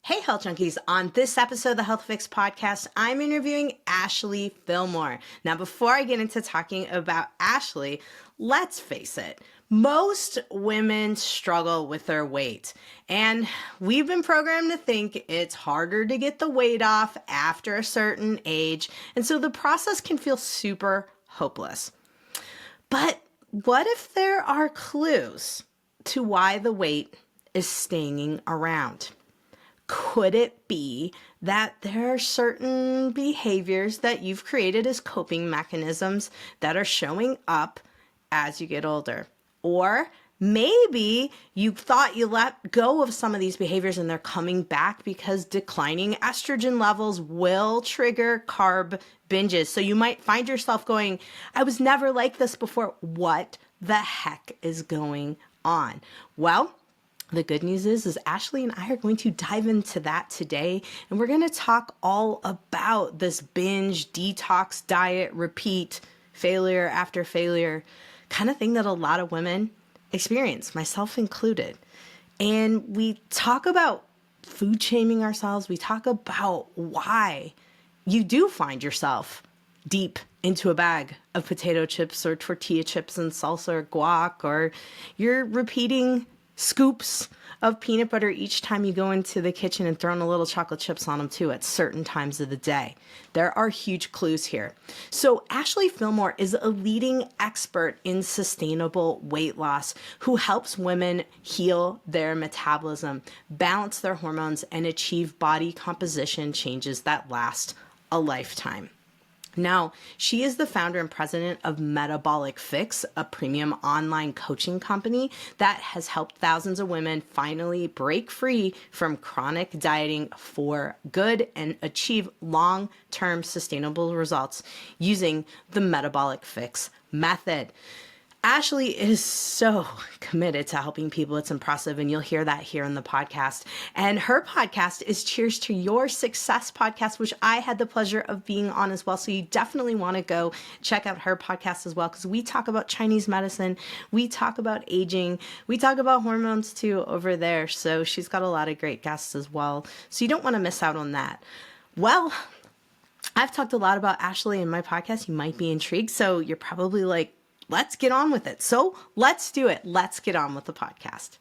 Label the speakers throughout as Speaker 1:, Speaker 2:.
Speaker 1: Hey, Health Junkies. On this episode of the Health Fix podcast, I'm interviewing Ashley Fillmore. Now, before I get into talking about Ashley, let's face it, most women struggle with their weight. And we've been programmed to think it's harder to get the weight off after a certain age. And so the process can feel super hopeless. But what if there are clues to why the weight is staying around? Could it be that there are certain behaviors that you've created as coping mechanisms that are showing up as you get older? Or maybe you thought you let go of some of these behaviors and they're coming back because declining estrogen levels will trigger carb binges. So you might find yourself going, I was never like this before. What the heck is going on? Well, the good news is Ashley and I are going to dive into that today, and we're going to talk all about this binge, detox, diet, repeat, failure after failure kind of thing that a lot of women experience, myself included. And we talk about food shaming ourselves. We talk about why you do find yourself deep into a bag of potato chips or tortilla chips and salsa or guac, or you're repeating scoops of peanut butter each time you go into the kitchen and throwing a little chocolate chips on them too at certain times of the day. There are huge clues here. So Ashley Fillmore is a leading expert in sustainable weight loss who helps women heal their metabolism, balance their hormones, and achieve body composition changes that last a lifetime. Now, she is the founder and president of Metabolic Fix, a premium online coaching company that has helped thousands of women finally break free from chronic dieting for good and achieve long-term sustainable results using the Metabolic Fix method. Ashley is so committed to helping people. It's impressive, and you'll hear that here in the podcast. And her podcast is Cheers to Your Success podcast, which I had the pleasure of being on as well. So you definitely want to go check out her podcast as well, because we talk about Chinese medicine, we talk about aging, we talk about hormones too over there. So she's got a lot of great guests as well. So you don't want to miss out on that. Well, I've talked a lot about Ashley in my podcast. You might be intrigued. So you're probably like, let's get on with it. So let's do it. Let's get on with the podcast.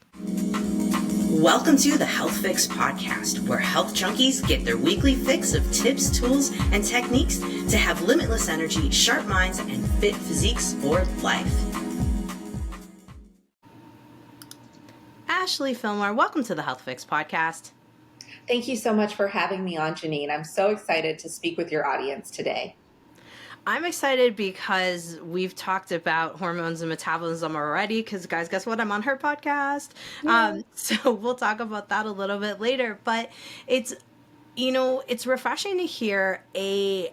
Speaker 1: Welcome to the Health Fix podcast, where health junkies get their weekly fix of tips, tools, and techniques to have limitless energy, sharp minds, and fit physiques for life. Ashley Fillmore, welcome to the Health Fix podcast.
Speaker 2: Thank you so much for having me on, Jannine. I'm so excited to speak with your audience today.
Speaker 1: I'm excited because we've talked about hormones and metabolism already, because guys, guess what? I'm on her podcast. So we'll talk about that a little bit later, but it's refreshing to hear a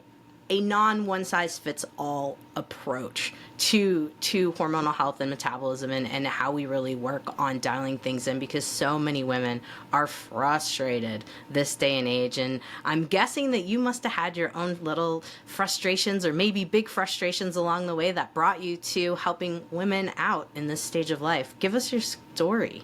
Speaker 1: non one size fits all approach to hormonal health and metabolism and how we really work on dialing things in, because so many women are frustrated this day and age. And I'm guessing that you must have had your own little frustrations, or maybe big frustrations along the way that brought you to helping women out in this stage of life. Give us your story.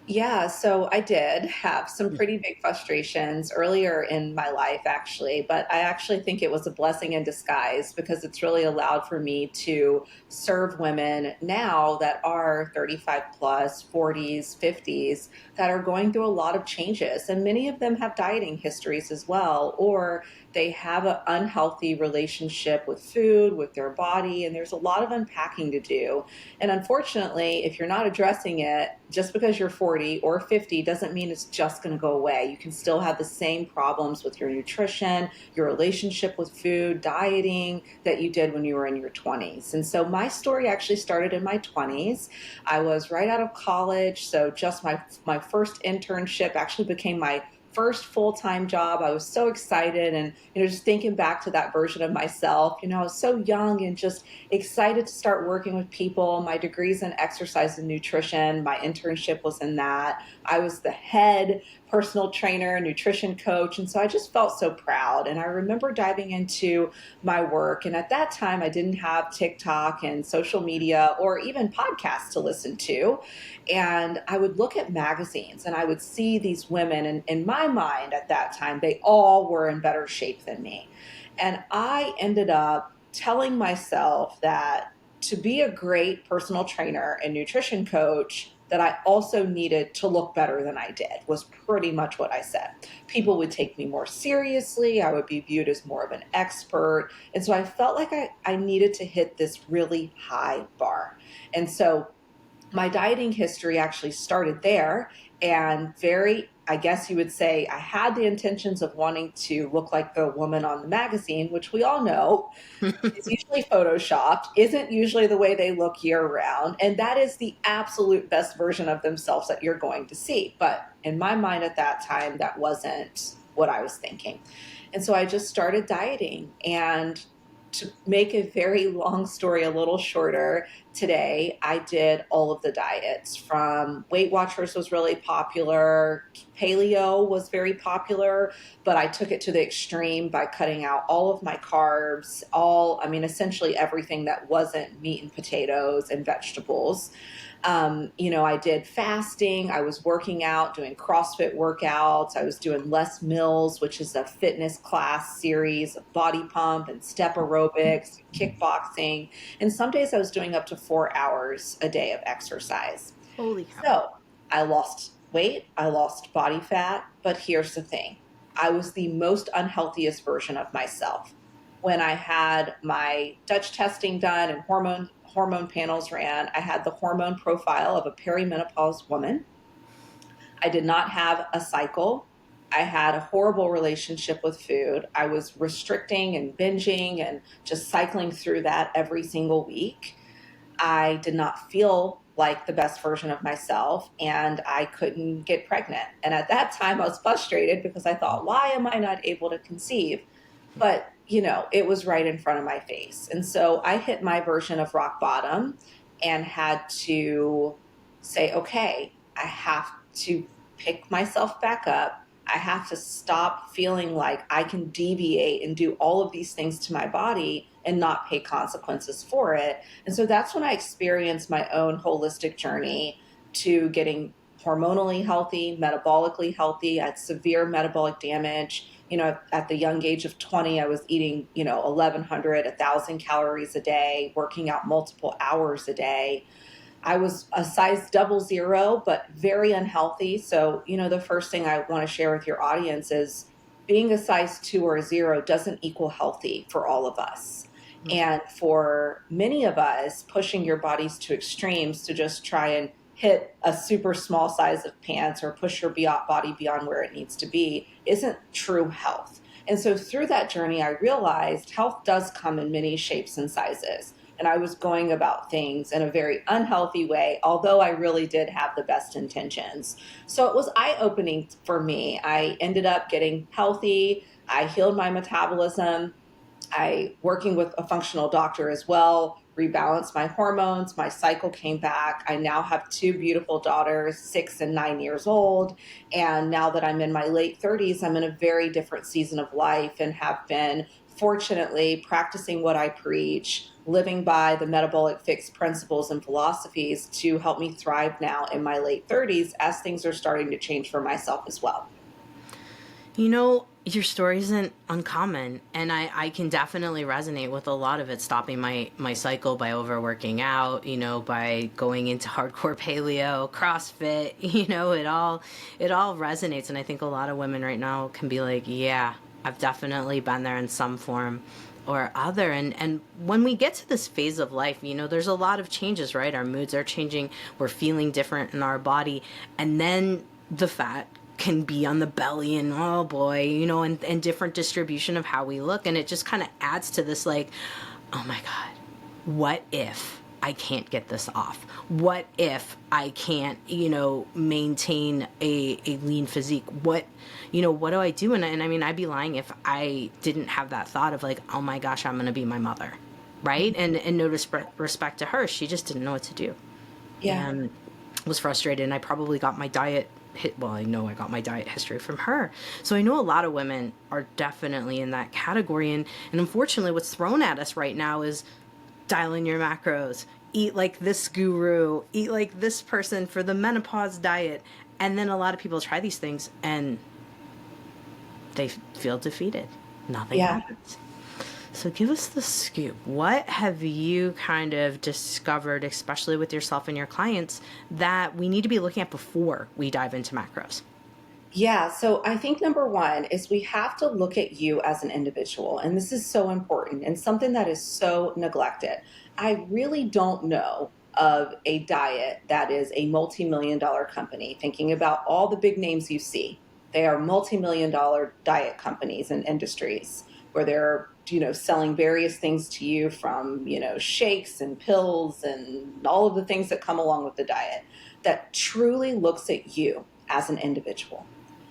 Speaker 2: Yeah, so I did have some pretty big frustrations earlier in my life, actually, but I actually think it was a blessing in disguise, because it's really allowed for me to serve women now that are 35 plus, 40s, 50s, that are going through a lot of changes. And many of them have dieting histories as well, or they have an unhealthy relationship with food, with their body, and there's a lot of unpacking to do. And unfortunately, if you're not addressing it, just because you're 40 or 50 doesn't mean it's just going to go away. You can still have the same problems with your nutrition, your relationship with food, dieting that you did when you were in your 20s. And so my story actually started in my 20s. I was right out of college, so just my first internship actually became my first full-time job. I was so excited, and just thinking back to that version of myself, I was so young and just excited to start working with people. My degree's in exercise and nutrition. My internship was in that. I was the head personal trainer, nutrition coach. And so I just felt so proud. And I remember diving into my work. And at that time, I didn't have TikTok and social media or even podcasts to listen to. And I would look at magazines and I would see these women. And in my mind at that time, they all were in better shape than me. And I ended up telling myself that to be a great personal trainer and nutrition coach, that I also needed to look better than I did, was pretty much what I said. People would take me more seriously. I would be viewed as more of an expert. And so I felt like I needed to hit this really high bar. And so my dieting history actually started there, and I guess you would say, I had the intentions of wanting to look like the woman on the magazine, which we all know is usually photoshopped, isn't usually the way they look year round. And that is the absolute best version of themselves that you're going to see. But in my mind at that time, that wasn't what I was thinking. And so I just started dieting. And to make a very long story a little shorter, today I did all of the diets. From Weight Watchers was really popular, paleo was very popular, but I took it to the extreme by cutting out all of my carbs, essentially everything that wasn't meat and potatoes and vegetables. I did fasting. I was working out, doing CrossFit workouts. I was doing Les Mills, which is a fitness class series of body pump and step aerobics, kickboxing. And some days I was doing up to 4 hours a day of exercise.
Speaker 1: Holy cow.
Speaker 2: So I lost weight, I lost body fat, but here's the thing. I was the most unhealthiest version of myself. When I had my Dutch testing done and hormone panels ran, I had the hormone profile of a perimenopause woman. I did not have a cycle. I had a horrible relationship with food. I was restricting and binging and just cycling through that every single week. I did not feel like the best version of myself, and I couldn't get pregnant. And at that time, I was frustrated because I thought, why am I not able to conceive? But, it was right in front of my face. And so I hit my version of rock bottom and had to say, okay, I have to pick myself back up. I have to stop feeling like I can deviate and do all of these things to my body and not pay consequences for it. And so that's when I experienced my own holistic journey to getting hormonally healthy, metabolically healthy. I had severe metabolic damage. At the young age of 20, I was eating, 1,100, 1,000 calories a day, working out multiple hours a day. I was a size 00, but very unhealthy. So, the first thing I want to share with your audience is being a size 2 or a 0 doesn't equal healthy for all of us. Mm-hmm. And for many of us, pushing your bodies to extremes to just try and hit a super small size of pants or push your body beyond where it needs to be isn't true health. And so through that journey, I realized health does come in many shapes and sizes. And I was going about things in a very unhealthy way, although I really did have the best intentions. So it was eye-opening for me. I ended up getting healthy. I healed my metabolism. Working with a functional doctor as well, rebalanced my hormones. My cycle came back. I now have 2 beautiful daughters, 6 and 9 years old. And now that I'm in my late 30s, I'm in a very different season of life and have been fortunately practicing what I preach, living by the metabolic fix principles and philosophies to help me thrive now in my late 30s as things are starting to change for myself as well.
Speaker 1: Your story isn't uncommon, and I can definitely resonate with a lot of it. Stopping my cycle by overworking out, by going into hardcore paleo, CrossFit, it all resonates. And I think a lot of women right now can be like, yeah, I've definitely been there in some form or other. And when we get to this phase of life, there's a lot of changes, right? Our moods are changing. We're feeling different in our body. And then the fat can be on the belly and oh boy, and different distribution of how we look. And it just kind of adds to this like, oh my God, what if I can't get this off? What if I can't, maintain a lean physique? What do I do? And I mean, I'd be lying if I didn't have that thought of like, oh my gosh, I'm going to be my mother. Right. And no respect to her. She just didn't know what to do.
Speaker 2: Yeah.
Speaker 1: And was frustrated. And I probably got my diet well, I know I got my diet history from her. So I know a lot of women are definitely in that category. And unfortunately, what's thrown at us right now is dial in your macros, eat like this guru, eat like this person for the menopause diet. And then a lot of people try these things and they feel defeated. Nothing
Speaker 2: Yeah.
Speaker 1: happens. So give us the scoop. What have you kind of discovered, especially with yourself and your clients, that we need to be looking at before we dive into macros?
Speaker 2: Yeah, so I think number one is we have to look at you as an individual. And this is so important and something that is so neglected. I really don't know of a diet that is a multi-million dollar company, thinking about all the big names you see. They are multi-million dollar diet companies and industries where they're, selling various things to you from, shakes and pills and all of the things that come along with the diet that truly looks at you as an individual.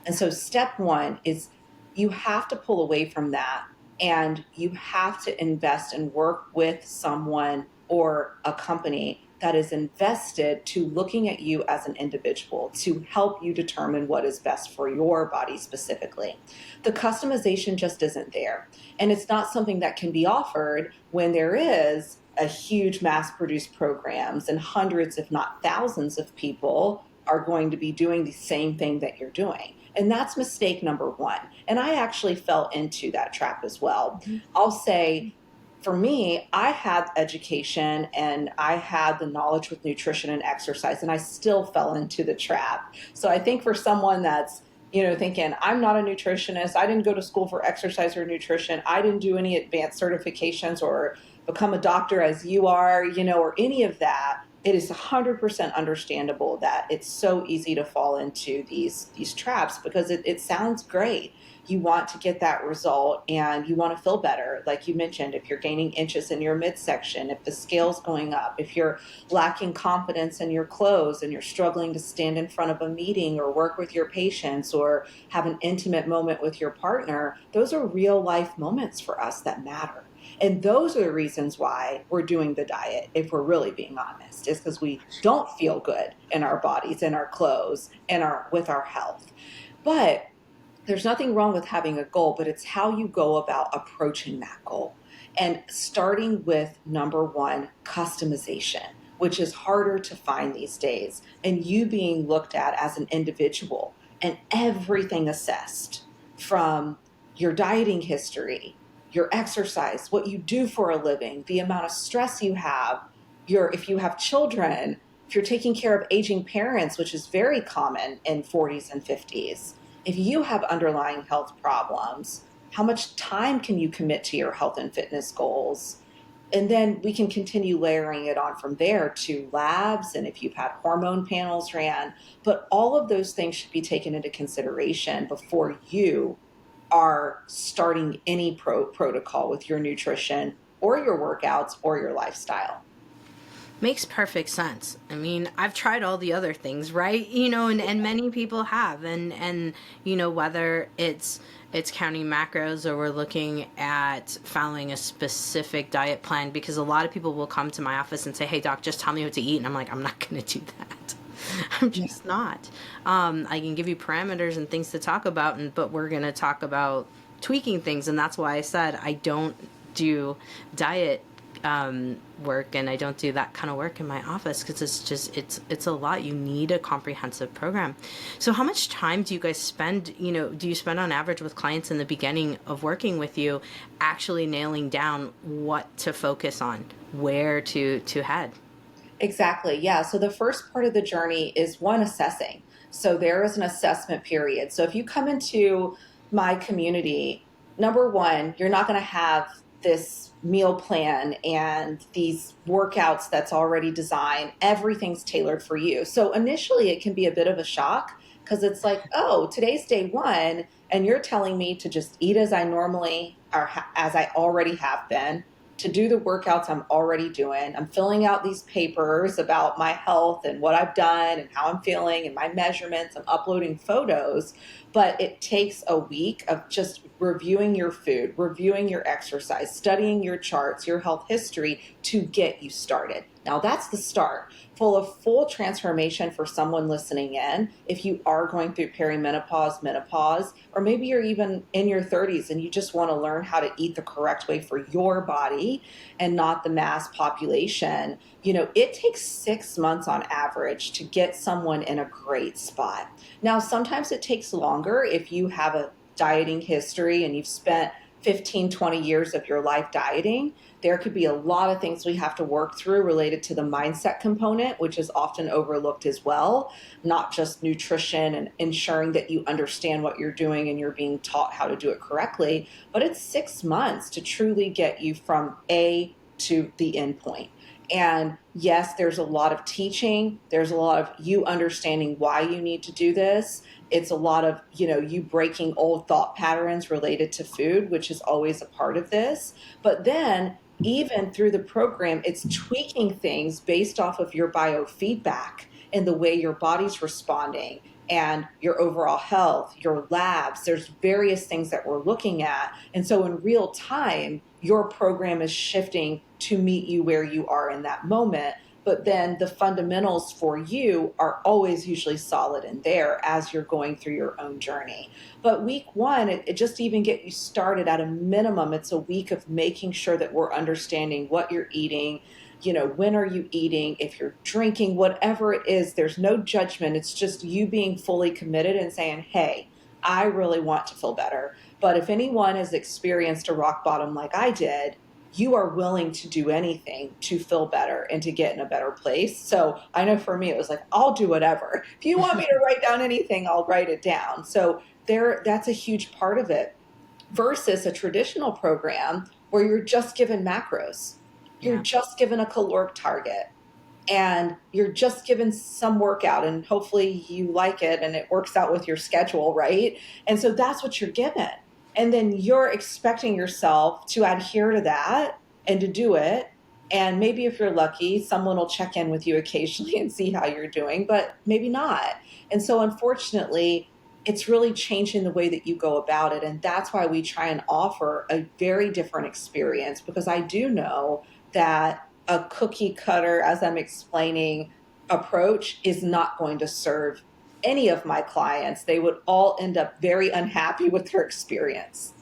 Speaker 2: And so step one is you have to pull away from that and you have to invest and work with someone or a company that is invested to looking at you as an individual to help you determine what is best for your body specifically. The customization just isn't there. And it's not something that can be offered when there is a huge mass produced programs and hundreds, if not thousands of people are going to be doing the same thing that you're doing. And that's mistake number one. And I actually fell into that trap as well. I'll say, for me, I had education and I had the knowledge with nutrition and exercise, and I still fell into the trap. So I think for someone that's, thinking, I'm not a nutritionist, I didn't go to school for exercise or nutrition, I didn't do any advanced certifications or become a doctor as you are, or any of that, it is 100% understandable that it's so easy to fall into these traps because it sounds great. You want to get that result and you want to feel better. Like you mentioned, if you're gaining inches in your midsection, if the scale's going up, if you're lacking confidence in your clothes and you're struggling to stand in front of a meeting or work with your patients or have an intimate moment with your partner, those are real life moments for us that matter. And those are the reasons why we're doing the diet, if we're really being honest, is because we don't feel good in our bodies, in our clothes, and with our health. But there's nothing wrong with having a goal, but it's how you go about approaching that goal. And starting with number one, customization, which is harder to find these days, and you being looked at as an individual and everything assessed from your dieting history, your exercise, what you do for a living, the amount of stress you have, if you have children, if you're taking care of aging parents, which is very common in 40s and 50s, if you have underlying health problems, how much time can you commit to your health and fitness goals? And then we can continue layering it on from there to labs and if you've had hormone panels ran. But all of those things should be taken into consideration before you are starting any protocol with your nutrition or your workouts or your lifestyle.
Speaker 1: Makes perfect sense. I mean, I've tried all the other things, right? And many people have. And whether it's counting macros or we're looking at following a specific diet plan, because a lot of people will come to my office and say, hey doc, just tell me what to eat. And I'm like, I'm not going to do that. I'm just not. I can give you parameters and things to talk about, but we're going to talk about tweaking things. And that's why I said I don't do diet work and I don't do that kind of work in my office because it's a lot. You need a comprehensive program. So how much time do you guys spend, do you spend on average with clients in the beginning of working with you actually nailing down what to focus on, where to head?
Speaker 2: Exactly. Yeah. So the first part of the journey is one, assessing. So there is an assessment period. So if you come into my community, number one, you're not going to have this meal plan and these workouts that's already designed. Everything's tailored for you. So initially it can be a bit of a shock because it's like, oh, today's day one, and you're telling me to just eat as I normally or as I already have been, to do the workouts I'm already doing. I'm filling out these papers about my health and what I've done and how I'm feeling and my measurements. I'm uploading photos, but it takes a week of just reviewing your food, reviewing your exercise, studying your charts, your health history to get you started. Now that's the start. Full transformation for someone listening in. If you are going through perimenopause, menopause, or maybe you're even in your 30s and you just want to learn how to eat the correct way for your body and not the mass population, it takes 6 months on average to get someone in a great spot. Now, sometimes it takes longer if you have a dieting history and you've spent 15, 20 years of your life dieting. There could be a lot of things we have to work through related to the mindset component, which is often overlooked as well, not just nutrition and ensuring that you understand what you're doing and you're being taught how to do it correctly, but it's 6 months to truly get you from A to the end point. And yes, there's a lot of teaching. There's a lot of you understanding why you need to do this. It's a lot of, you breaking old thought patterns related to food, which is always a part of this. But then even through the program, it's tweaking things based off of your biofeedback and the way your body's responding and your overall health, your labs. There's various things that we're looking at. And so in real time, your program is shifting to meet you where you are in that moment. But then the fundamentals for you are always usually solid in there as you're going through your own journey. But week one, it just even get you started at a minimum. It's a week of making sure that we're understanding what you're eating, when are you eating, if you're drinking, whatever it is, there's no judgment. It's just you being fully committed and saying, hey, I really want to feel better. But if anyone has experienced a rock bottom like I did, you are willing to do anything to feel better and to get in a better place. So I know for me, it was like, I'll do whatever. If you want me to write down anything, I'll write it down. So that's a huge part of it versus a traditional program where you're just given macros. You're just given a caloric target and you're just given some workout and hopefully you like it and it works out with your schedule, right? And so that's what you're given. And then you're expecting yourself to adhere to that and to do it. And maybe if you're lucky, someone will check in with you occasionally and see how you're doing, but maybe not. And so unfortunately, it's really changing the way that you go about it. And that's why we try and offer a very different experience, because I do know that a cookie cutter, as I'm explaining, approach is not going to serve any of my clients. They would all end up very unhappy with their experience.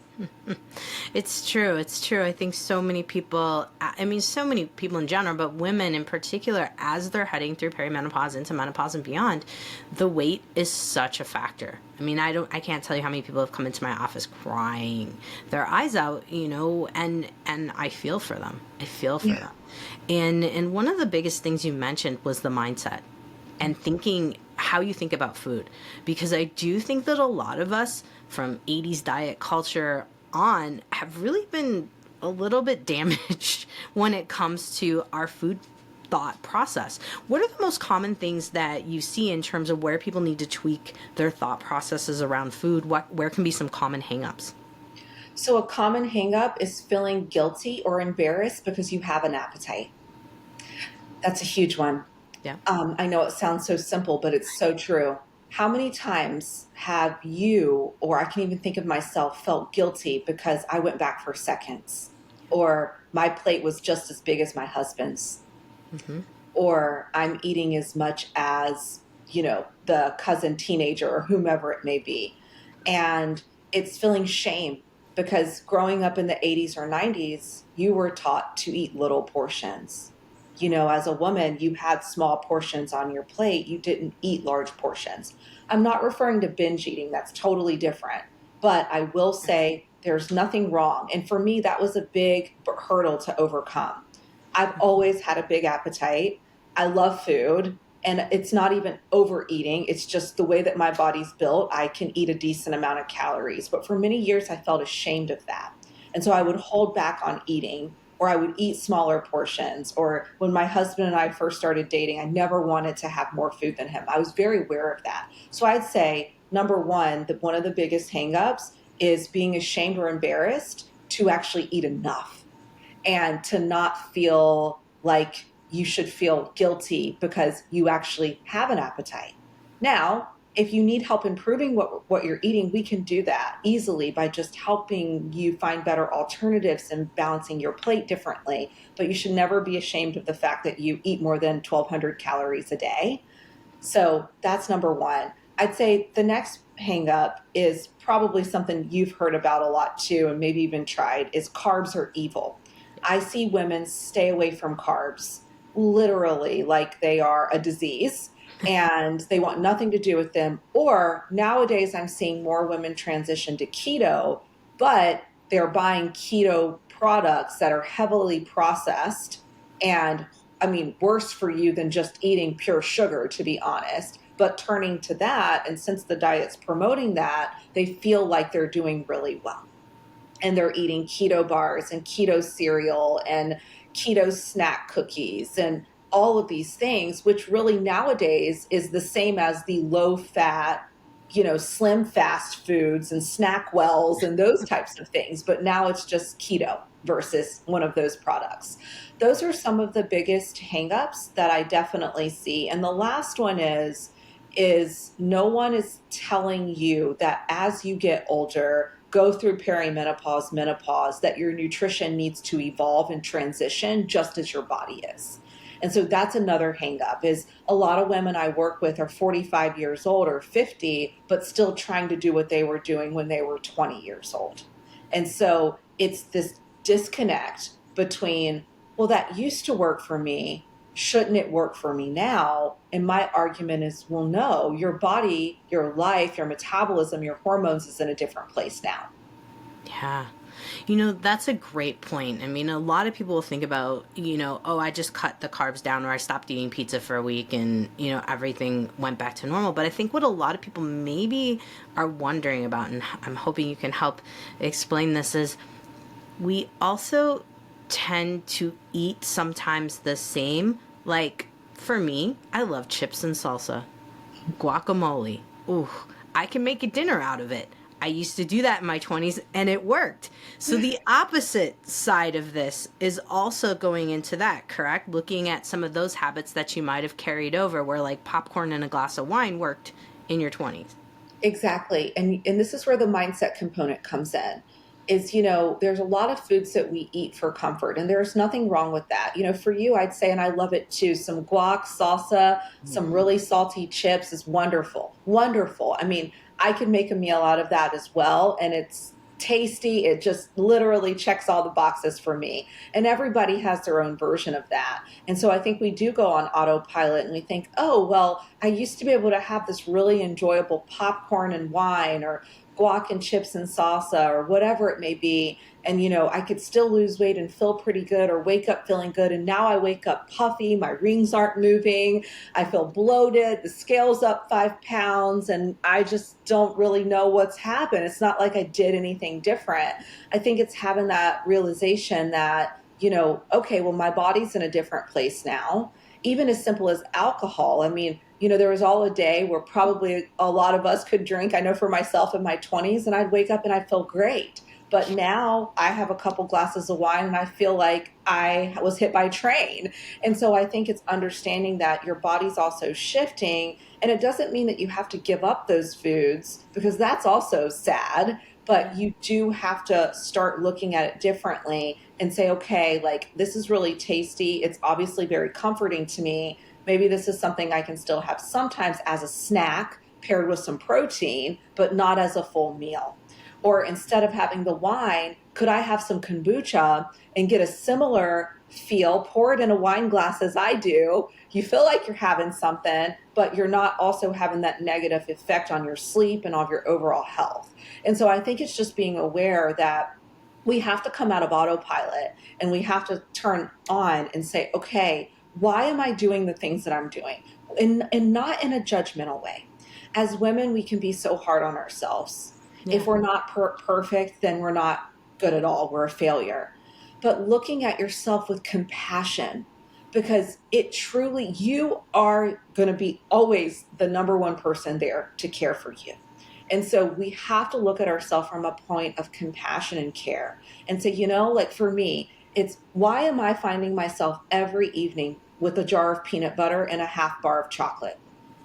Speaker 1: It's true. It's true. I think so many people in general, but women in particular, as they're heading through perimenopause into menopause and beyond, the weight is such a factor. I can't tell you how many people have come into my office crying their eyes out, and I feel for them. I feel for them. And one of the biggest things you mentioned was the mindset and thinking how you think about food, because I do think that a lot of us from 80s diet culture on have really been a little bit damaged when it comes to our food thought process. What are the most common things that you see in terms of where people need to tweak their thought processes around food? Where can be some common hangups?
Speaker 2: So a common hangup is feeling guilty or embarrassed because you have an appetite. That's a huge one.
Speaker 1: Yeah.
Speaker 2: I know it sounds so simple, but it's so true. How many times have you, or I can even think of myself, felt guilty because I went back for seconds, or my plate was just as big as my husband's, or I'm eating as much as, the cousin teenager or whomever it may be. And it's feeling shame because growing up in the 80s or 90s, you were taught to eat little portions. As a woman, you had small portions on your plate. You didn't eat large portions. I'm not referring to binge eating. That's totally different. But I will say there's nothing wrong. And for me, that was a big hurdle to overcome. I've always had a big appetite. I love food. And it's not even overeating. It's just the way that my body's built. I can eat a decent amount of calories. But for many years, I felt ashamed of that. And so I would hold back on eating, or I would eat smaller portions. Or when my husband and I first started dating, I never wanted to have more food than him. I was very aware of that. So I'd say, number one, one of the biggest hangups is being ashamed or embarrassed to actually eat enough and to not feel like you should feel guilty because you actually have an appetite. Now, if you need help improving what you're eating, we can do that easily by just helping you find better alternatives and balancing your plate differently. But you should never be ashamed of the fact that you eat more than 1,200 calories a day. So that's number one. I'd say the next hang up is probably something you've heard about a lot too, and maybe even tried, is carbs are evil. I see women stay away from carbs literally like they are a disease and they want nothing to do with them. Or nowadays, I'm seeing more women transition to keto, but they're buying keto products that are heavily processed and I mean, worse for you than just eating pure sugar, to be honest. But turning to that, and since the diet's promoting that, they feel like they're doing really well. And they're eating keto bars and keto cereal and keto snack cookies and all of these things, which really nowadays is the same as the low fat, slim fast foods and snack wells and those types of things. But now it's just keto versus one of those products. Those are some of the biggest hangups that I definitely see. And the last one is no one is telling you that as you get older, go through perimenopause, menopause, that your nutrition needs to evolve and transition just as your body is. And so that's another hang up is a lot of women I work with are 45 years old or 50, but still trying to do what they were doing when they were 20 years old. And so it's this disconnect between, well, that used to work for me. Shouldn't it work for me now? And my argument is, well, no, your body, your life, your metabolism, your hormones is in a different place now.
Speaker 1: Yeah. That's a great point. I mean, a lot of people will think about, oh, I just cut the carbs down or I stopped eating pizza for a week and, everything went back to normal. But I think what a lot of people maybe are wondering about, and I'm hoping you can help explain this, is we also tend to eat sometimes the same. Like, for me, I love chips and salsa, guacamole. Ooh, I can make a dinner out of it. I used to do that in my 20s and it worked. So the opposite side of this is also going into that, correct? Looking at some of those habits that you might have carried over where like popcorn and a glass of wine worked in your 20s.
Speaker 2: Exactly. And this is where the mindset component comes in. Is, there's a lot of foods that we eat for comfort, and there's nothing wrong with that. For you, I'd say, and I love it too, some guac, salsa, some really salty chips is wonderful. Wonderful. I mean, I could make a meal out of that as well, and it's tasty. It just literally checks all the boxes for me. And everybody has their own version of that. And so I think we do go on autopilot and we think, oh, well, I used to be able to have this really enjoyable popcorn and wine or guac and chips and salsa or whatever it may be. And, I could still lose weight and feel pretty good or wake up feeling good. And now I wake up puffy. My rings aren't moving. I feel bloated. The scale's up 5 pounds and I just don't really know what's happened. It's not like I did anything different. I think it's having that realization that, okay, well, my body's in a different place now. Even as simple as alcohol. I mean, there was all a day where probably a lot of us could drink. I know for myself in my 20s, and I'd wake up and I'd feel great. But now I have a couple glasses of wine and I feel like I was hit by a train. And so I think it's understanding that your body's also shifting. And it doesn't mean that you have to give up those foods because that's also sad. But you do have to start looking at it differently and say, okay, like this is really tasty. It's obviously very comforting to me. Maybe this is something I can still have sometimes as a snack paired with some protein, but not as a full meal. Or instead of having the wine, could I have some kombucha and get a similar feel, pour it in a wine glass as I do? You feel like you're having something, but you're not also having that negative effect on your sleep and on your overall health. And so I think it's just being aware that we have to come out of autopilot and we have to turn on and say, okay, why am I doing the things that I'm doing? And not in a judgmental way. As women, we can be so hard on ourselves.
Speaker 1: Yeah.
Speaker 2: If we're not perfect, then we're not good at all. We're a failure. But looking at yourself with compassion, because it truly, you are going to be always the number one person there to care for you. And so we have to look at ourselves from a point of compassion and care and say, like for me, it's why am I finding myself every evening with a jar of peanut butter and a half bar of chocolate?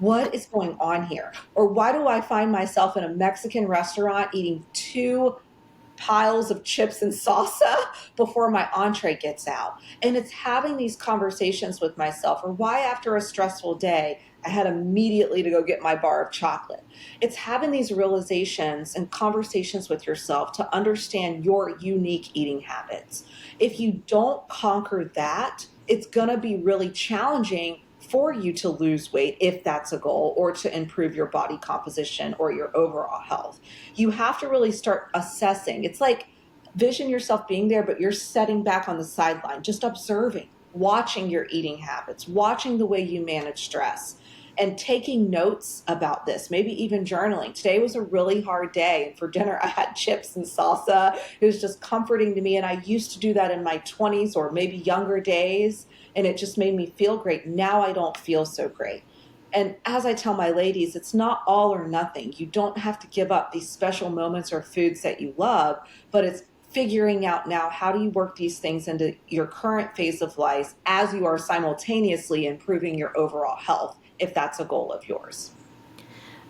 Speaker 2: What is going on here? Or why do I find myself in a Mexican restaurant eating two piles of chips and salsa before my entree gets out? And it's having these conversations with myself, or why after a stressful day, I had immediately to go get my bar of chocolate. It's having these realizations and conversations with yourself to understand your unique eating habits. If you don't conquer that, it's going to be really challenging for you to lose weight if that's a goal, or to improve your body composition or your overall health. You have to really start assessing. It's like vision yourself being there, but you're sitting back on the sideline, just observing, watching your eating habits, watching the way you manage stress, and taking notes about this, maybe even journaling. Today was a really hard day, and for dinner, I had chips and salsa. It was just comforting to me. And I used to do that in my 20s or maybe younger days, and it just made me feel great. Now I don't feel so great. And as I tell my ladies, it's not all or nothing. You don't have to give up these special moments or foods that you love, but it's figuring out now, how do you work these things into your current phase of life as you are simultaneously improving your overall health, if that's a goal of yours.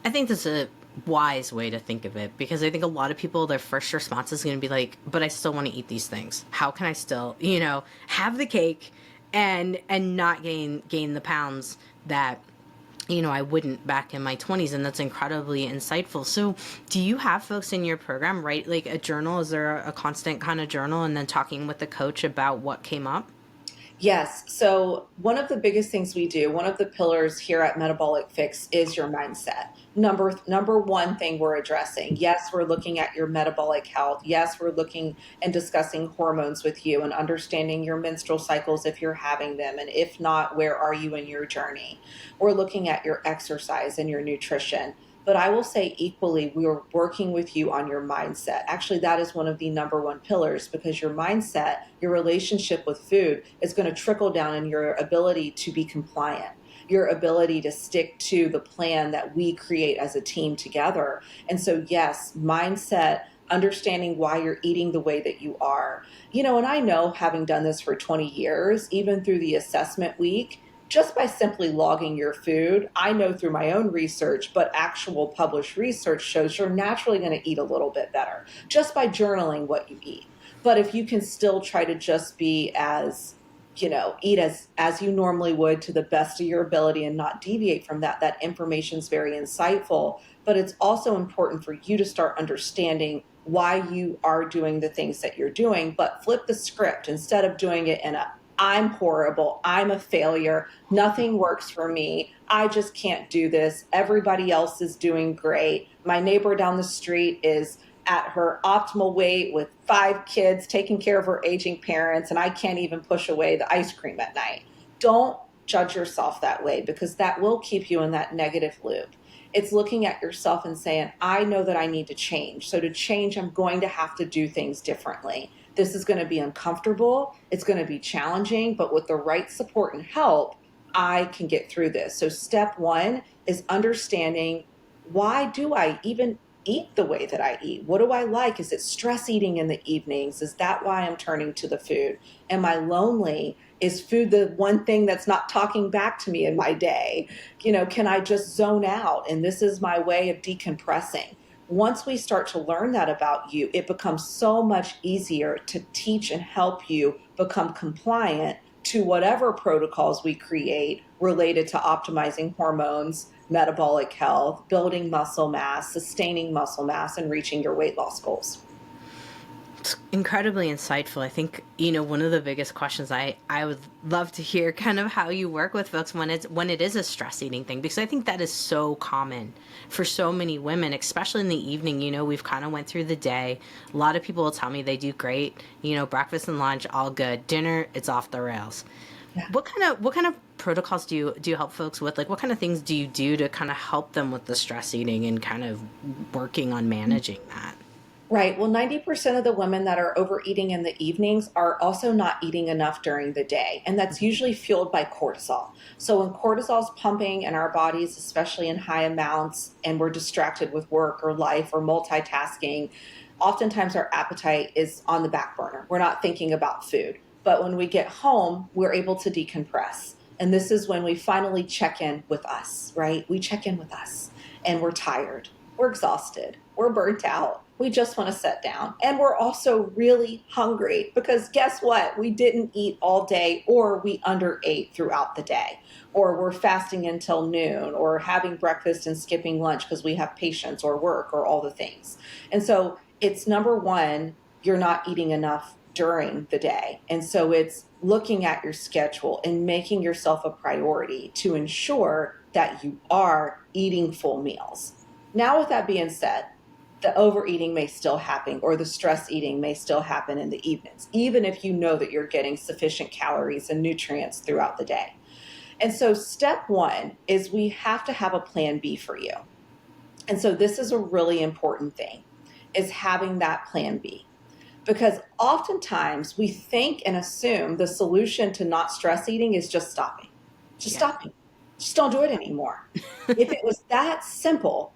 Speaker 1: I think that's a wise way to think of it, because I think a lot of people, their first response is going to be like, but I still want to eat these things. How can I still, have the cake and not gain the pounds that I wouldn't back in my 20s? And that's incredibly insightful. So do you have folks in your program write like a journal? Is there a constant kind of journal, and then talking with the coach about what came up?
Speaker 2: Yes. So, one of the biggest things we do, one of the pillars here at Metabolic Fix, is your mindset. Number one thing we're addressing. Yes, we're looking at your metabolic health. Yes, we're looking and discussing hormones with you and understanding your menstrual cycles if you're having them. And if not, where are you in your journey? We're looking at your exercise and your nutrition. But I will say equally, we are working with you on your mindset. Actually, that is one of the number one pillars, because your mindset, your relationship with food, is going to trickle down in your ability to be compliant, your ability to stick to the plan that we create as a team together. And so, yes, mindset, understanding why you're eating the way that you are. And I know, having done this for 20 years, even through the assessment week, just by simply logging your food, I know through my own research, but actual published research shows you're naturally going to eat a little bit better just by journaling what you eat. But if you can still try to just be eat as you normally would to the best of your ability and not deviate from that, that information is very insightful. But it's also important for you to start understanding why you are doing the things that you're doing, but flip the script. Instead of doing it in a I'm horrible, I'm a failure, nothing works for me, I just can't do this, everybody else is doing great, my neighbor down the street is at her optimal weight with 5 kids, taking care of her aging parents, and I can't even push away the ice cream at night. Don't judge yourself that way, because that will keep you in that negative loop. It's looking at yourself and saying, I know that I need to change. So to change, I'm going to have to do things differently. This is going to be uncomfortable. It's going to be challenging, but with the right support and help, I can get through this. So step one is understanding, why do I even eat the way that I eat? What do I like? Is it stress eating in the evenings? Is that why I'm turning to the food? Am I lonely? Is food the one thing that's not talking back to me in my day? Can I just zone out? And this is my way of decompressing. Once we start to learn that about you, it becomes so much easier to teach and help you become compliant to whatever protocols we create related to optimizing hormones, metabolic health, building muscle mass, sustaining muscle mass, and reaching your weight loss goals.
Speaker 1: It's incredibly insightful. I think, one of the biggest questions I would love to hear kind of how you work with folks when it is a stress eating thing, because I think that is so common for so many women, especially in the evening. We've kind of went through the day. A lot of people will tell me they do great, breakfast and lunch, all good. Dinner, it's off the rails.
Speaker 2: Yeah.
Speaker 1: What kind of protocols do you help folks with? Like, what kind of things do you do to kind of help them with the stress eating and kind of working on managing that?
Speaker 2: Right. Well, 90% of the women that are overeating in the evenings are also not eating enough during the day. And that's usually fueled by cortisol. So when cortisol is pumping in our bodies, especially in high amounts, and we're distracted with work or life or multitasking, oftentimes our appetite is on the back burner. We're not thinking about food. But when we get home, we're able to decompress. And this is when we finally check in with us, right? We check in with us and we're tired, we're exhausted, we're burnt out. We just want to sit down. And we're also really hungry because guess what? We didn't eat all day, or we underate throughout the day, or we're fasting until noon, or having breakfast and skipping lunch because we have patients or work or all the things. And so it's number one, you're not eating enough during the day. And so it's looking at your schedule and making yourself a priority to ensure that you are eating full meals. Now, with that being said, the overeating may still happen, or the stress eating may still happen in the evenings, even if you know that you're getting sufficient calories and nutrients throughout the day. And so step one is we have to have a plan B for you. And so this is a really important thing, is having that plan B. Because oftentimes we think and assume the solution to not stress eating is just stopping. Just stopping. Just don't do it anymore. If it was that simple,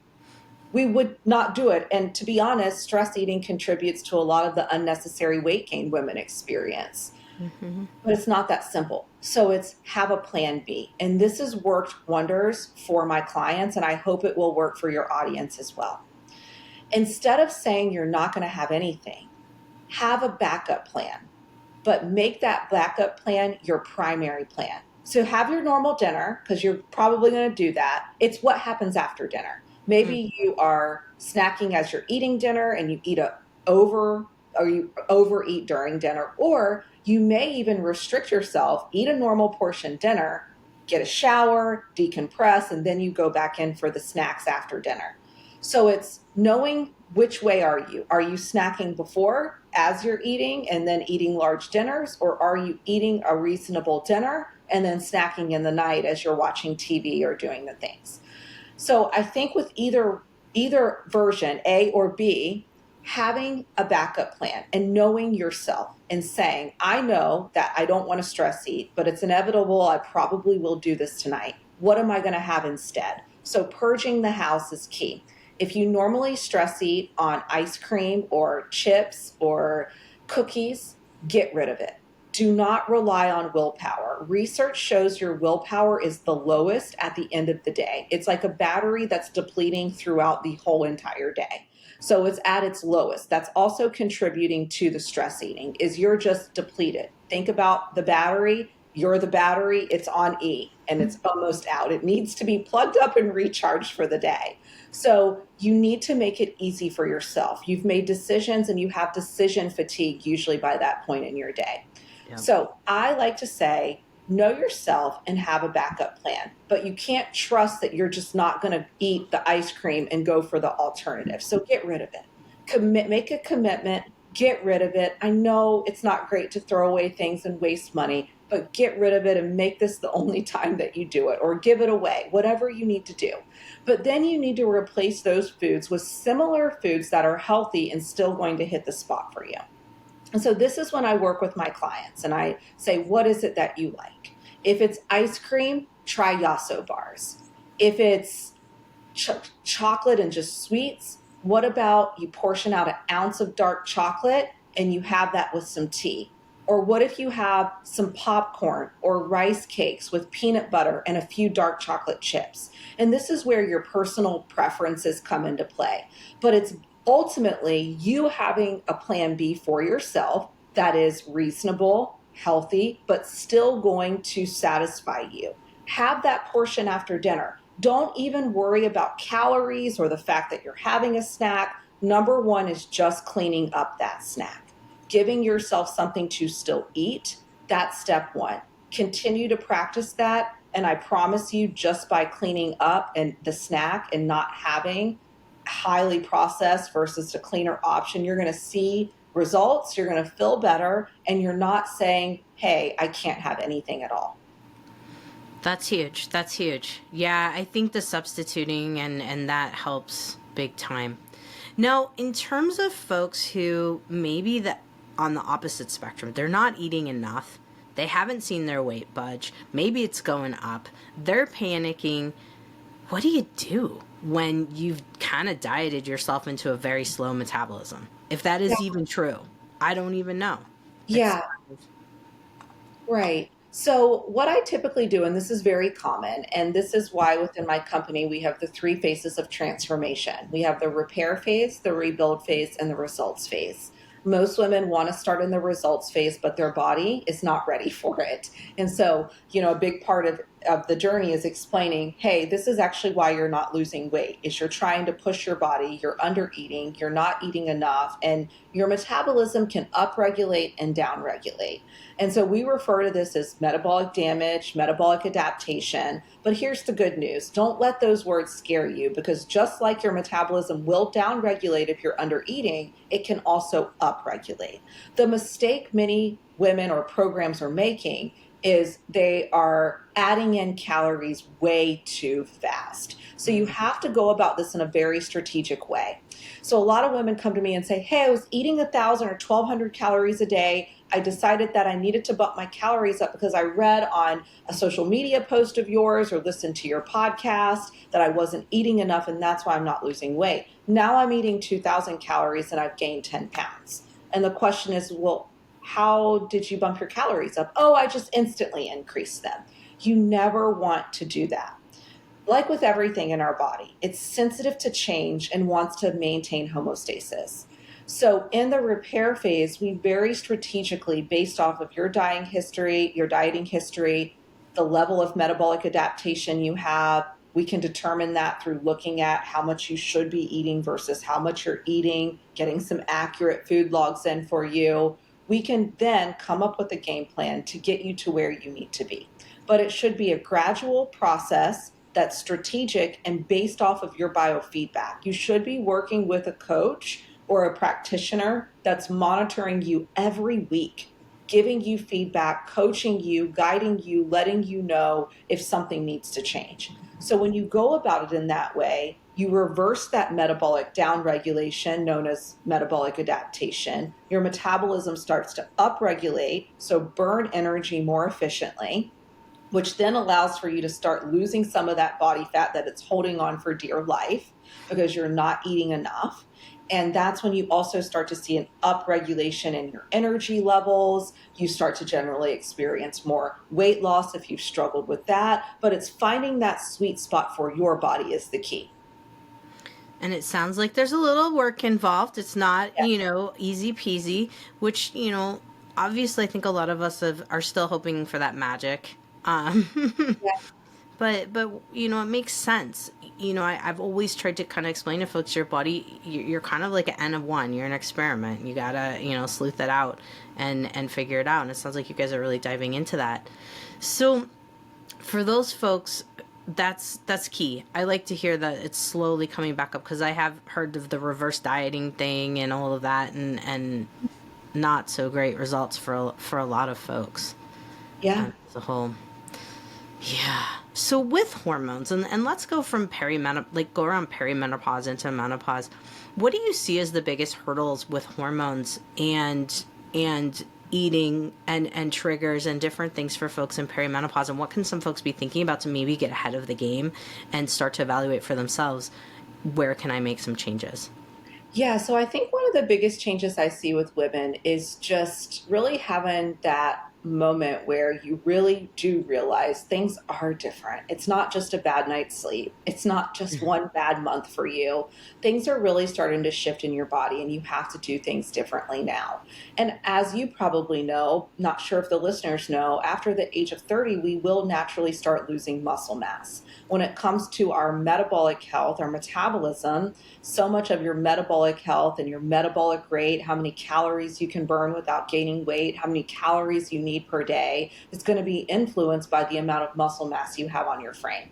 Speaker 2: we would not do it. And to be honest, stress eating contributes to a lot of the unnecessary weight gain women experience.
Speaker 1: Mm-hmm.
Speaker 2: But it's not that simple. So it's have a plan B. And this has worked wonders for my clients, and I hope it will work for your audience as well. Instead of saying you're not going to have anything, have a backup plan, but make that backup plan your primary plan. So have your normal dinner, because you're probably going to do that. It's what happens after dinner. Maybe you are snacking as you're eating dinner and you you overeat during dinner, or you may even restrict yourself, eat a normal portion dinner, get a shower, decompress, and then you go back in for the snacks after dinner. So it's knowing which way are you? Are you snacking before as you're eating and then eating large dinners, or are you eating a reasonable dinner and then snacking in the night as you're watching TV or doing the things? So I think with either version, A or B, having a backup plan and knowing yourself and saying, I know that I don't want to stress eat, but it's inevitable. I probably will do this tonight. What am I going to have instead? So purging the house is key. If you normally stress eat on ice cream or chips or cookies, get rid of it. Do not rely on willpower. Research shows your willpower is the lowest at the end of the day. It's like a battery that's depleting throughout the whole entire day. So it's at its lowest. That's also contributing to the stress eating, is you're just depleted. Think about the battery. You're the battery. It's on E and it's almost out. It needs to be plugged up and recharged for the day. So you need to make it easy for yourself. You've made decisions and you have decision fatigue usually by that point in your day.
Speaker 1: Yep.
Speaker 2: So I like to say, know yourself and have a backup plan, but you can't trust that you're just not going to eat the ice cream and go for the alternative. So get rid of it. Make a commitment, get rid of it. I know it's not great to throw away things and waste money, but get rid of it and make this the only time that you do it, or give it away, whatever you need to do. But then you need to replace those foods with similar foods that are healthy and still going to hit the spot for you. And so this is when I work with my clients and I say, what is it that you like? If it's ice cream, try Yasso bars. If it's chocolate and just sweets, what about you portion out an ounce of dark chocolate and you have that with some tea? Or what if you have some popcorn or rice cakes with peanut butter and a few dark chocolate chips? And this is where your personal preferences come into play. But it's ultimately you having a plan B for yourself that is reasonable, healthy, but still going to satisfy you. Have that portion after dinner. Don't even worry about calories or the fact that you're having a snack. Number one is just cleaning up that snack. Giving yourself something to still eat, that's step one. Continue to practice that. And I promise you, just by cleaning up and the snack and not having highly processed versus a cleaner option, you're going to see results, you're going to feel better, and you're not saying, hey, I can't have anything at all.
Speaker 1: That's huge. That's huge. Yeah, I think the substituting and that helps big time. Now, in terms of folks who maybe on the opposite spectrum, they're not eating enough, they haven't seen their weight budge, maybe it's going up, they're panicking. What do you do when you've kind of dieted yourself into a very slow metabolism? If that is even true, I don't even know.
Speaker 2: Yeah. Right. So, what I typically do, and this is very common, and this is why within my company we have the three phases of transformation. We have the repair phase, the rebuild phase, and the results phase. Most women want to start in the results phase, but their body is not ready for it. And so, a big part of the journey is explaining, hey, this is actually why you're not losing weight, is you're trying to push your body, you're under eating, you're not eating enough, and your metabolism can upregulate and downregulate. And so we refer to this as metabolic damage, metabolic adaptation. But here's the good news. Don't let those words scare you, because just like your metabolism will downregulate if you're under eating, it can also upregulate. The mistake many women or programs are making is they are adding in calories way too fast. So you have to go about this in a very strategic way. So a lot of women come to me and say, hey, I was eating 1,000 or 1,200 calories a day. I decided that I needed to bump my calories up because I read on a social media post of yours or listened to your podcast that I wasn't eating enough, and that's why I'm not losing weight. Now I'm eating 2,000 calories and I've gained 10 pounds. And the question is, well, how did you bump your calories up? Oh, I just instantly increased them. You never want to do that. Like with everything in our body, it's sensitive to change and wants to maintain homeostasis. So in the repair phase, we very strategically, based off of your dieting history, the level of metabolic adaptation you have, we can determine that through looking at how much you should be eating versus how much you're eating, getting some accurate food logs in for you. We can then come up with a game plan to get you to where you need to be. But it should be a gradual process that's strategic and based off of your biofeedback. You should be working with a coach or a practitioner that's monitoring you every week, giving you feedback, coaching you, guiding you, letting you know if something needs to change. So when you go about it in that way, you reverse that metabolic downregulation known as metabolic adaptation. Your metabolism starts to upregulate, so burn energy more efficiently, which then allows for you to start losing some of that body fat that it's holding on for dear life because you're not eating enough. And that's when you also start to see an upregulation in your energy levels. You start to generally experience more weight loss if you've struggled with that. But it's finding that sweet spot for your body is the key.
Speaker 1: And it sounds like there's a little work involved. It's not,
Speaker 2: Yeah.
Speaker 1: easy peasy, which, obviously I think a lot of us are still hoping for that magic.
Speaker 2: Yeah.
Speaker 1: But it makes sense. I've always tried to kind of explain to folks, your body, you're kind of like an N of one. You're an experiment. You gotta, sleuth it out and figure it out. And it sounds like you guys are really diving into that. So for those folks, that's key. I like to hear that it's slowly coming back up, because I have heard of the reverse dieting thing and all of that, and not so great results for a lot of folks.
Speaker 2: Yeah.
Speaker 1: As a whole. Yeah. So with hormones, and let's go from go around perimenopause into menopause. What do you see as the biggest hurdles with hormones and eating and triggers and different things for folks in perimenopause, and what can some folks be thinking about to maybe get ahead of the game and start to evaluate for themselves, where can I make some changes?
Speaker 2: Yeah, so I think one of the biggest changes I see with women is just really having that moment where you really do realize things are different. It's not just a bad night's sleep. It's not just one bad month for you. Things are really starting to shift in your body, and you have to do things differently now. And as you probably know, not sure if the listeners know, after the age of 30, we will naturally start losing muscle mass. When it comes to our metabolic health, our metabolism, so much of your metabolic health and your metabolic rate, how many calories you can burn without gaining weight, how many calories you need per day, is going to be influenced by the amount of muscle mass you have on your frame.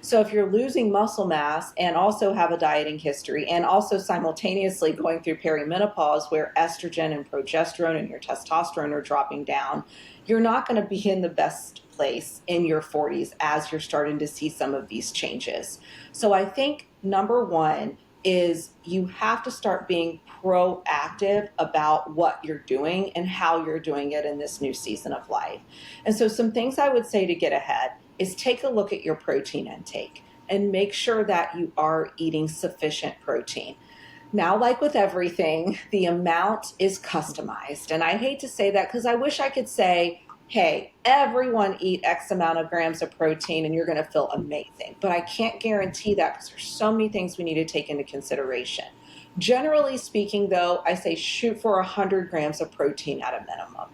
Speaker 2: So if you're losing muscle mass and also have a dieting history, and also simultaneously going through perimenopause where estrogen and progesterone and your testosterone are dropping down, you're not going to be in the best place in your 40s as you're starting to see some of these changes. So I think number one is you have to start being proactive about what you're doing and how you're doing it in this new season of life. And so some things I would say to get ahead is take a look at your protein intake and make sure that you are eating sufficient protein. Now, like with everything, the amount is customized. And I hate to say that because I wish I could say, hey, everyone eat X amount of grams of protein and you're going to feel amazing. But I can't guarantee that because there's so many things we need to take into consideration. Generally speaking, though, I say shoot for 100 grams of protein at a minimum.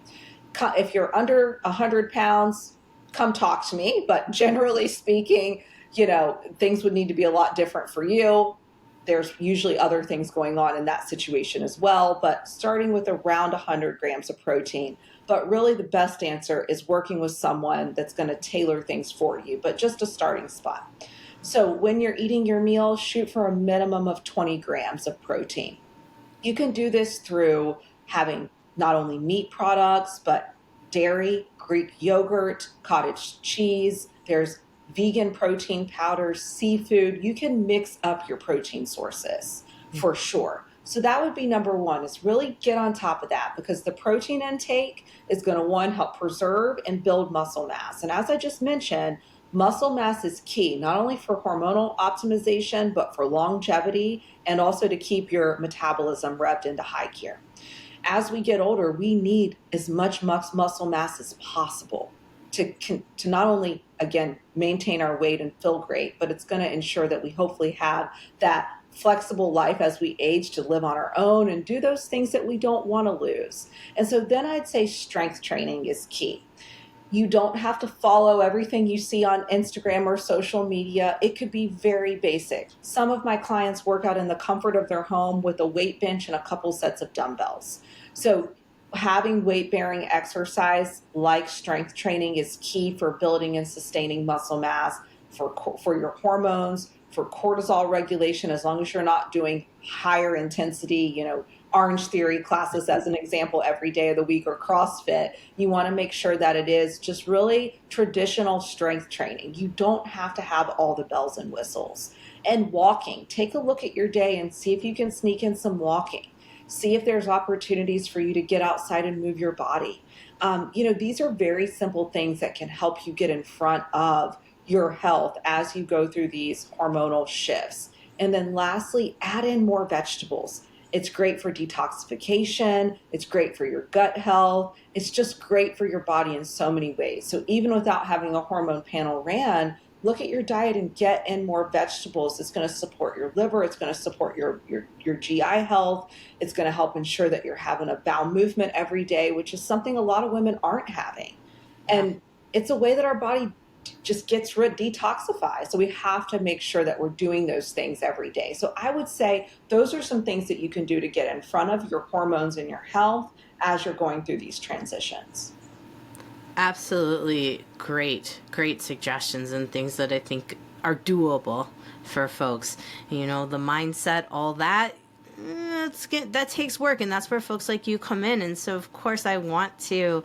Speaker 2: If you're under 100 pounds, come talk to me. But generally speaking, things would need to be a lot different for you. There's usually other things going on in that situation as well, but starting with around 100 grams of protein. But really, the best answer is working with someone that's going to tailor things for you, but just a starting spot. So, when you're eating your meal, shoot for a minimum of 20 grams of protein. You can do this through having not only meat products, but dairy, Greek yogurt, cottage cheese. There's vegan protein powders, seafood. You can mix up your protein sources for sure. So that would be number one, is really get on top of that, because the protein intake is going to, one, help preserve and build muscle mass. And as I just mentioned, muscle mass is key, not only for hormonal optimization, but for longevity and also to keep your metabolism revved into high gear. As we get older, we need as much muscle mass as possible to not only, again, maintain our weight and feel great, but it's going to ensure that we hopefully have that flexible life as we age to live on our own and do those things that we don't want to lose. And so then I'd say strength training is key. You don't have to follow everything you see on Instagram or social media. It could be very basic. Some of my clients work out in the comfort of their home with a weight bench and a couple sets of dumbbells. So having weight-bearing exercise like strength training is key for building and sustaining muscle mass, for your hormones, for cortisol regulation, as long as you're not doing higher intensity, Orange Theory classes as an example every day of the week, or CrossFit. You want to make sure that it is just really traditional strength training. You don't have to have all the bells and whistles. And walking, take a look at your day and see if you can sneak in some walking. See if there's opportunities for you to get outside and move your body. These are very simple things that can help you get in front of your health as you go through these hormonal shifts. And then lastly, add in more vegetables. It's great for detoxification. It's great for your gut health. It's just great for your body in so many ways. So even without having a hormone panel ran, look at your diet and get in more vegetables. It's going to support your liver. It's going to support your GI health. It's going to help ensure that you're having a bowel movement every day, which is something a lot of women aren't having. And it's a way that our body just detoxifies. So we have to make sure that we're doing those things every day. So I would say those are some things that you can do to get in front of your hormones and your health as you're going through these transitions.
Speaker 1: Absolutely great suggestions and things that I think are doable for folks. The mindset, all that, that takes work, and that's where folks like you come in. And so of course I want to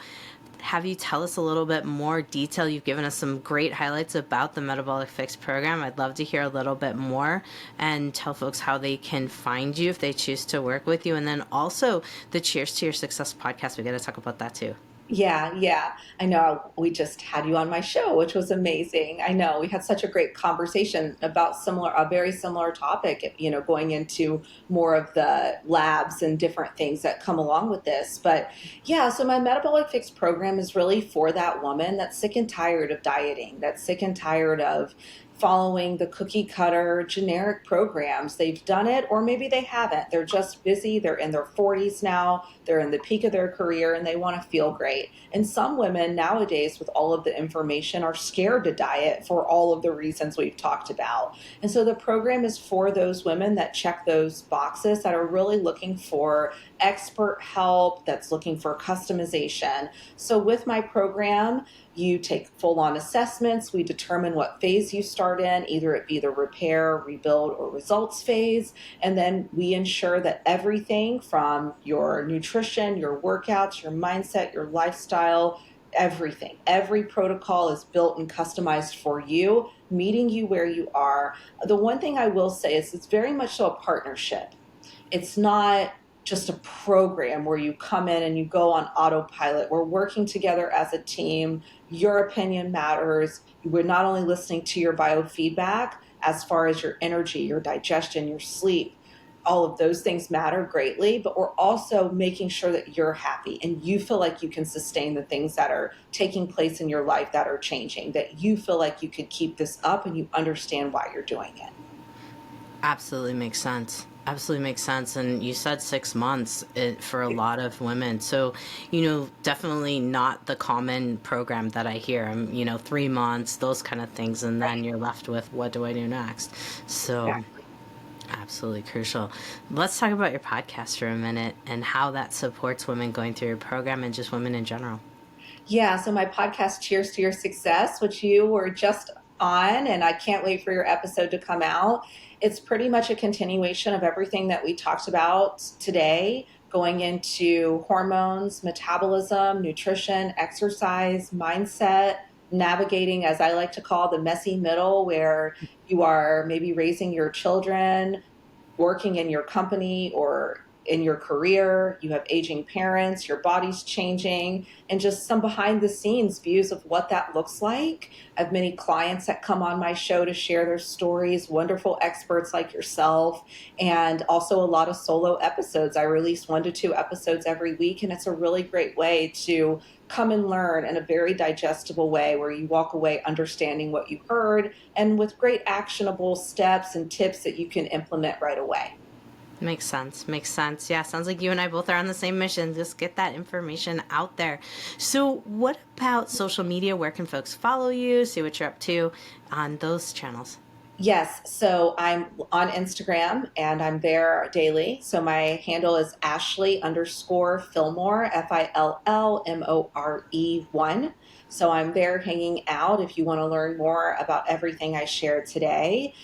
Speaker 1: have you tell us a little bit more detail. You've given us some great highlights about the Metabolic Fix program. I'd love to hear a little bit more, and tell folks how they can find you if they choose to work with you. And then also the Cheers to Your Success podcast. We got to talk about that too.
Speaker 2: Yeah. I know we just had you on my show, which was amazing. I know we had such a great conversation about a very similar topic, going into more of the labs and different things that come along with this. But yeah, so my Metabolic Fix program is really for that woman that's sick and tired of dieting, that's sick and tired of following the cookie cutter generic programs. They've done it, or maybe they haven't. They're just busy. They're in their 40s now. They're in the peak of their career and they want to feel great. And some women nowadays, with all of the information, are scared to diet for all of the reasons we've talked about. And so the program is for those women that check those boxes, that are really looking for expert help, that's looking for customization. So with my program, you take full-on assessments. We determine what phase you start in, either it be the repair, rebuild, or results phase. And then we ensure that everything from your nutrition, your workouts, your mindset, your lifestyle, everything, every protocol is built and customized for you, meeting you where you are. The one thing I will say is it's very much so a partnership. It's not just a program where you come in and you go on autopilot. We're working together as a team. Your opinion matters. We're not only listening to your biofeedback as far as your energy, your digestion, your sleep. all of those things matter greatly, but we're also making sure that you're happy and you feel like you can sustain the things that are taking place in your life that are changing, that you feel like you could keep this up and you understand why you're doing it.
Speaker 1: Absolutely makes sense. Absolutely makes sense. And you said 6 months for a lot of women. So, definitely not the common program that I hear. 3 months, those kind of things. And then you're left with, what do I do next? So,
Speaker 2: Exactly.
Speaker 1: absolutely crucial. Let's talk about your podcast for a minute and how that supports women going through your program and just women in general.
Speaker 2: Yeah, so my podcast, Cheers to Your Success, which you were just on, and I can't wait for your episode to come out. It's pretty much a continuation of everything that we talked about today, going into hormones, metabolism, nutrition, exercise, mindset, navigating, as I like to call, the messy middle, where you are maybe raising your children, working in your company or in your career, you have aging parents, your body's changing, and just some behind the scenes views of what that looks like. I have many clients that come on my show to share their stories, wonderful experts like yourself, and also a lot of solo episodes. I release 1 to 2 episodes every week, and it's a really great way to come and learn in a very digestible way where you walk away understanding what you heard and with great actionable steps and tips that you can implement right away.
Speaker 1: Makes sense. Makes sense. Yeah, sounds like you and I both are on the same mission. Just get that information out there. So, what about social media? Where can folks follow you, see what you're up to on those channels?
Speaker 2: Yes, so I'm on Instagram and I'm there daily. So my handle is Ashley_Fillmore, Fillmore 1. So I'm there hanging out if you want to learn more about everything I shared today.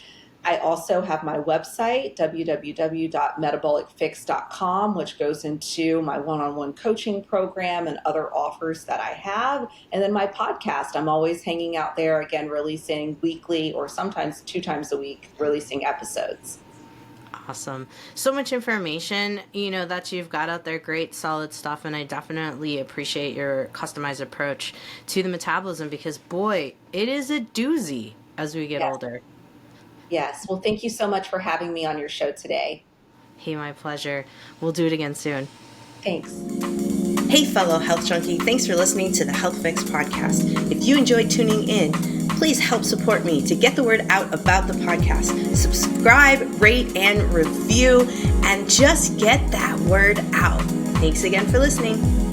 Speaker 2: I also have my website, www.metabolicfix.com, which goes into my one-on-one coaching program and other offers that I have. And then my podcast, I'm always hanging out there, again, releasing weekly or sometimes 2 times a week, releasing episodes.
Speaker 1: Awesome. So much information, that you've got out there. Great, solid stuff. And I definitely appreciate your customized approach to the metabolism because, boy, it is a doozy as we get older.
Speaker 2: Yes. Well, thank you so much for having me on your show today.
Speaker 1: Hey, my pleasure. We'll do it again soon.
Speaker 2: Thanks.
Speaker 1: Hey, fellow health junkie. Thanks for listening to the Health Fix podcast. If you enjoyed tuning in, please help support me to get the word out about the podcast. Subscribe, rate, and review, and just get that word out. Thanks again for listening.